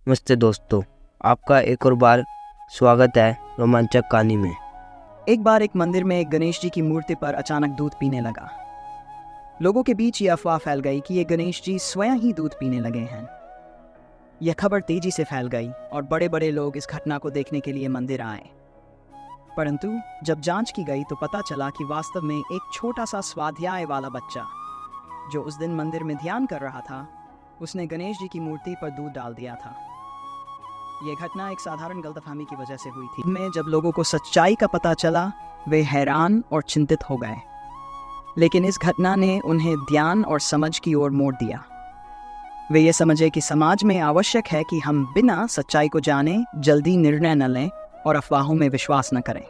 नमस्ते दोस्तों, आपका एक और बार स्वागत है रोमांचक कहानी में। एक बार एक मंदिर में एक गणेश जी की मूर्ति पर अचानक दूध पीने लगा। लोगों के बीच ये अफवाह फैल गई कि ये गणेश जी स्वयं ही दूध पीने लगे हैं। यह खबर तेजी से फैल गई और बड़े बड़े लोग इस घटना को देखने के लिए मंदिर आए। परंतु जब जांच की गई तो पता चला कि वास्तव में एक छोटा सा स्वाध्याय वाला बच्चा जो उस दिन मंदिर में ध्यान कर रहा था, उसने गणेश जी की मूर्ति पर दूध डाल दिया था। यह घटना एक साधारण गलतफहमी की वजह से हुई थी। में जब लोगों को सच्चाई का पता चला, वे हैरान और चिंतित हो गए। लेकिन इस घटना ने उन्हें ध्यान और समझ की ओर मोड़ दिया। वे ये समझे कि समाज में आवश्यक है कि हम बिना सच्चाई को जाने जल्दी निर्णय न लें और अफवाहों में विश्वास न करें।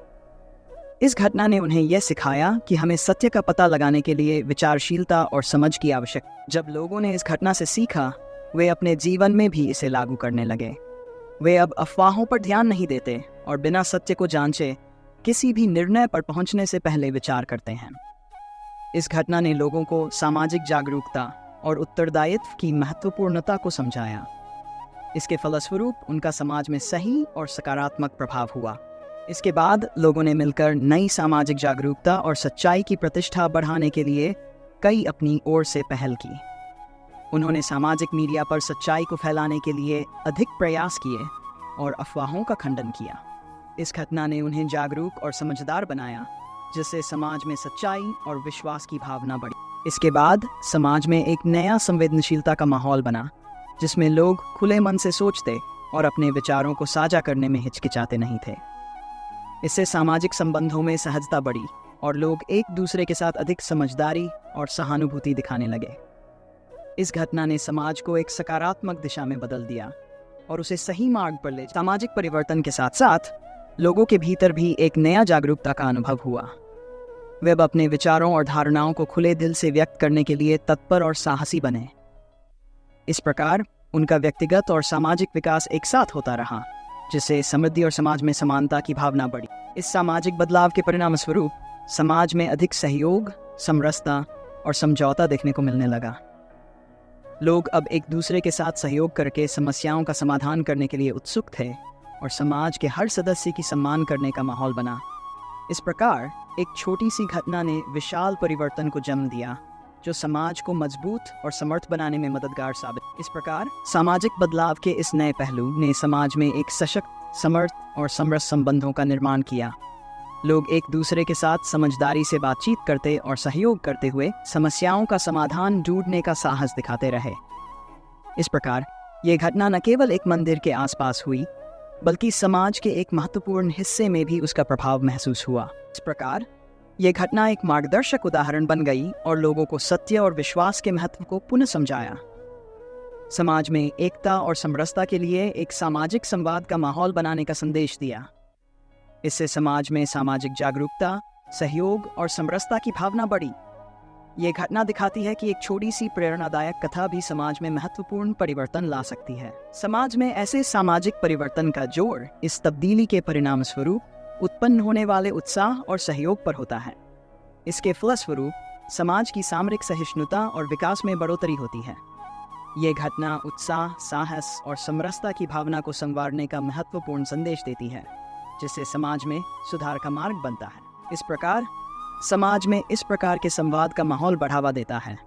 इस घटना ने उन्हें यह सिखाया कि हमें सत्य का पता लगाने के लिए विचारशीलता और समझ की आवश्यकता। जब लोगों ने इस घटना से सीखा, वे अपने जीवन में भी इसे लागू करने लगे। वे अब अफवाहों पर ध्यान नहीं देते और बिना सत्य को जांचे किसी भी निर्णय पर पहुंचने से पहले विचार करते हैं। इस घटना ने लोगों को सामाजिक जागरूकता और उत्तरदायित्व की महत्वपूर्णता को समझाया। इसके फलस्वरूप उनका समाज में सही और सकारात्मक प्रभाव हुआ। इसके बाद लोगों ने मिलकर नई सामाजिक जागरूकता और सच्चाई की प्रतिष्ठा बढ़ाने के लिए कई अपनी ओर से पहल की। उन्होंने सामाजिक मीडिया पर सच्चाई को फैलाने के लिए अधिक प्रयास किए और अफवाहों का खंडन किया। इस घटना ने उन्हें जागरूक और समझदार बनाया, जिससे समाज में सच्चाई और विश्वास की भावना बढ़ी। इसके बाद समाज में एक नया संवेदनशीलता का माहौल बना, जिसमें लोग खुले मन से सोचते और अपने विचारों को साझा करने में हिचकिचाते नहीं थे। इससे सामाजिक संबंधों में सहजता बढ़ी और लोग एक दूसरे के साथ अधिक समझदारी और सहानुभूति दिखाने लगे। इस घटना ने समाज को एक सकारात्मक दिशा में बदल दिया और उसे सही मार्ग पर ले। सामाजिक परिवर्तन के साथ साथ लोगों के भीतर भी एक नया जागरूकता का अनुभव हुआ। वे अब अपने विचारों और धारणाओं को खुले दिल से व्यक्त करने के लिए तत्पर और साहसी बने। इस प्रकार उनका व्यक्तिगत और सामाजिक विकास एक साथ होता रहा, जिससे समृद्धि और समाज में समानता की भावना बढ़ी। इस सामाजिक बदलाव के परिणाम स्वरूप समाज में अधिक सहयोग, समरसता और समझौता देखने को मिलने लगा। लोग अब एक दूसरे के साथ सहयोग करके समस्याओं का समाधान करने के लिए उत्सुक थे और समाज के हर सदस्य की सम्मान करने का माहौल बना। इस प्रकार एक छोटी सी घटना ने विशाल परिवर्तन को जन्म दिया, जो समाज को मजबूत और समर्थ बनाने में मददगार साबित। इस प्रकार सामाजिक बदलाव के इस नए पहलू ने समाज में एक सशक्त, समर्थ और समरस संबंधों का निर्माण किया। लोग एक दूसरे के साथ समझदारी से बातचीत करते और सहयोग करते हुए समस्याओं का समाधान ढूंढने का साहस दिखाते रहे। इस प्रकार ये घटना न केवल एक मंदिर के आसपास हुई, बल्कि समाज के एक महत्वपूर्ण हिस्से में भी उसका प्रभाव महसूस हुआ। इस प्रकार ये घटना एक मार्गदर्शक उदाहरण बन गई और लोगों को सत्य और विश्वास के महत्व को पुनः समझाया। समाज में एकता और समरसता के लिए एक सामाजिक संवाद का माहौल बनाने का संदेश दिया। इससे समाज में सामाजिक जागरूकता, सहयोग और समरसता की भावना बढ़ी। ये घटना दिखाती है कि एक छोटी सी प्रेरणादायक कथा भी समाज में महत्वपूर्ण परिवर्तन ला सकती है। समाज में ऐसे सामाजिक परिवर्तन का जोर इस तब्दीली के परिणाम स्वरूप उत्पन्न होने वाले उत्साह और सहयोग पर होता है। इसके फलस्वरूप समाज की सामरिक सहिष्णुता और विकास में बढ़ोतरी होती है। ये घटना उत्साह, साहस और समरसता की भावना को संवारने का महत्वपूर्ण संदेश देती है, जिससे समाज में सुधार का मार्ग बनता है। इस प्रकार समाज में इस प्रकार के संवाद का माहौल बढ़ावा देता है,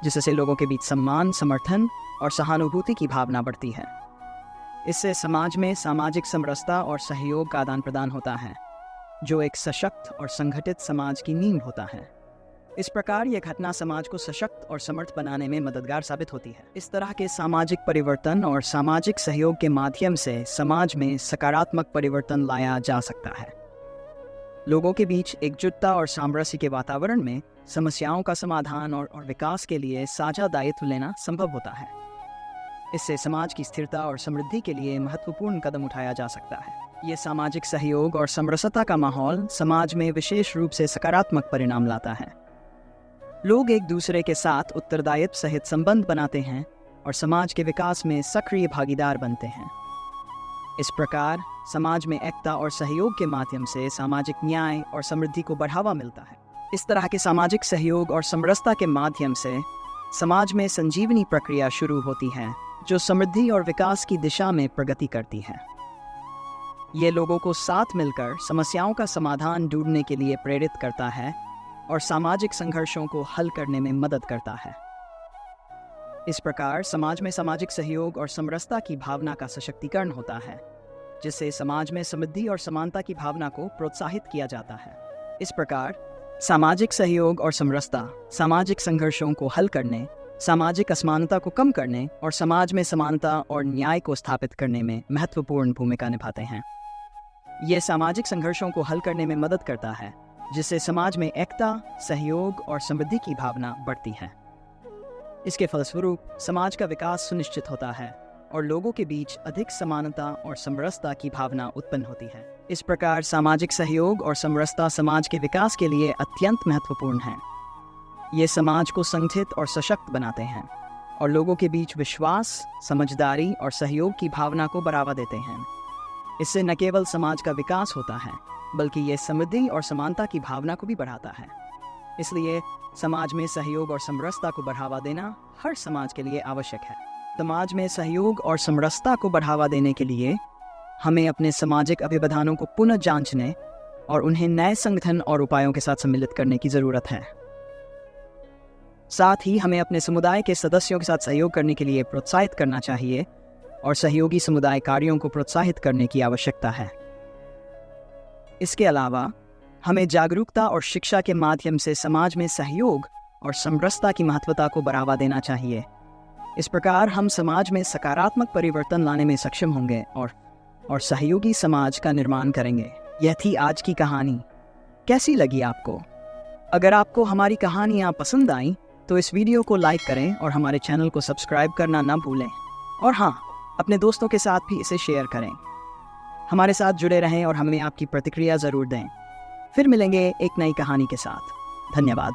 जिससे लोगों के बीच सम्मान, समर्थन और सहानुभूति की भावना बढ़ती है। इससे समाज में सामाजिक समरसता और सहयोग का आदान प्रदान होता है, जो एक सशक्त और संगठित समाज की नींव होता है। इस प्रकार यह घटना समाज को सशक्त और समर्थ बनाने में मददगार साबित होती है। इस तरह के सामाजिक परिवर्तन और सामाजिक सहयोग के माध्यम से समाज में सकारात्मक परिवर्तन लाया जा सकता है। लोगों के बीच एकजुटता और सामरस्य के वातावरण में समस्याओं का समाधान और विकास के लिए साझा दायित्व लेना संभव होता है। इससे समाज की स्थिरता और समृद्धि के लिए महत्वपूर्ण कदम उठाया जा सकता है। ये सामाजिक सहयोग और समरसता का माहौल समाज में विशेष रूप से सकारात्मक परिणाम लाता है। लोग एक दूसरे के साथ उत्तरदायित्व सहित संबंध बनाते हैं और समाज के विकास में सक्रिय भागीदार बनते हैं। इस प्रकार समाज में एकता और सहयोग के माध्यम से सामाजिक न्याय और समृद्धि को बढ़ावा मिलता है। इस तरह के सामाजिक सहयोग और समरसता के माध्यम से समाज में संजीवनी प्रक्रिया शुरू होती है, जो समृद्धि और विकास की दिशा में प्रगति करती है। ये लोगों को साथ मिलकर समस्याओं का समाधान ढूंढने के लिए प्रेरित करता है और सामाजिक संघर्षों को हल करने में मदद करता है। इस प्रकार समाज में सामाजिक सहयोग और समरसता की भावना का सशक्तिकरण होता है, जिससे समाज में समृद्धि और समानता की भावना को प्रोत्साहित किया जाता है। इस प्रकार सामाजिक सहयोग और समरसता सामाजिक संघर्षों को हल करने, सामाजिक असमानता को कम करने और समाज में समानता और न्याय को स्थापित करने में महत्वपूर्ण भूमिका निभाते हैं। यह सामाजिक संघर्षों को हल करने में मदद करता है, जिससे समाज में एकता, सहयोग और समृद्धि की भावना बढ़ती है। इसके फलस्वरूप समाज का विकास सुनिश्चित होता है और लोगों के बीच अधिक समानता और समरसता की भावना उत्पन्न होती है। इस प्रकार सामाजिक सहयोग और समरसता समाज के विकास के लिए अत्यंत महत्वपूर्ण है। ये समाज को संगठित और सशक्त बनाते हैं और लोगों के बीच विश्वास, समझदारी और सहयोग की भावना को बढ़ावा देते हैं। इससे न केवल समाज का विकास होता है, बल्कि ये समृद्धि और समानता की भावना को भी बढ़ाता है। इसलिए समाज में सहयोग और समरसता को बढ़ावा देना हर समाज के लिए आवश्यक है। समाज में सहयोग और समरसता को बढ़ावा देने के लिए हमें अपने सामाजिक अभिविधानों को पुनः जांचने और उन्हें नए संगठन और उपायों के साथ सम्मिलित करने की ज़रूरत है। साथ ही हमें अपने समुदाय के सदस्यों के साथ सहयोग करने के लिए प्रोत्साहित करना चाहिए और सहयोगी समुदाय कार्यों को प्रोत्साहित करने की आवश्यकता है। इसके अलावा हमें जागरूकता और शिक्षा के माध्यम से समाज में सहयोग और समरसता की महत्वता को बढ़ावा देना चाहिए। इस प्रकार हम समाज में सकारात्मक परिवर्तन लाने में सक्षम होंगे और सहयोगी समाज का निर्माण करेंगे। यह थी आज की कहानी। कैसी लगी आपको? अगर आपको हमारी कहानियाँ पसंद आईं तो इस वीडियो को लाइक करें और हमारे चैनल को सब्सक्राइब करना ना भूलें। और हाँ, अपने दोस्तों के साथ भी इसे शेयर करें। हमारे साथ जुड़े रहें और हमें आपकी प्रतिक्रिया ज़रूर दें। फिर मिलेंगे एक नई कहानी के साथ। धन्यवाद।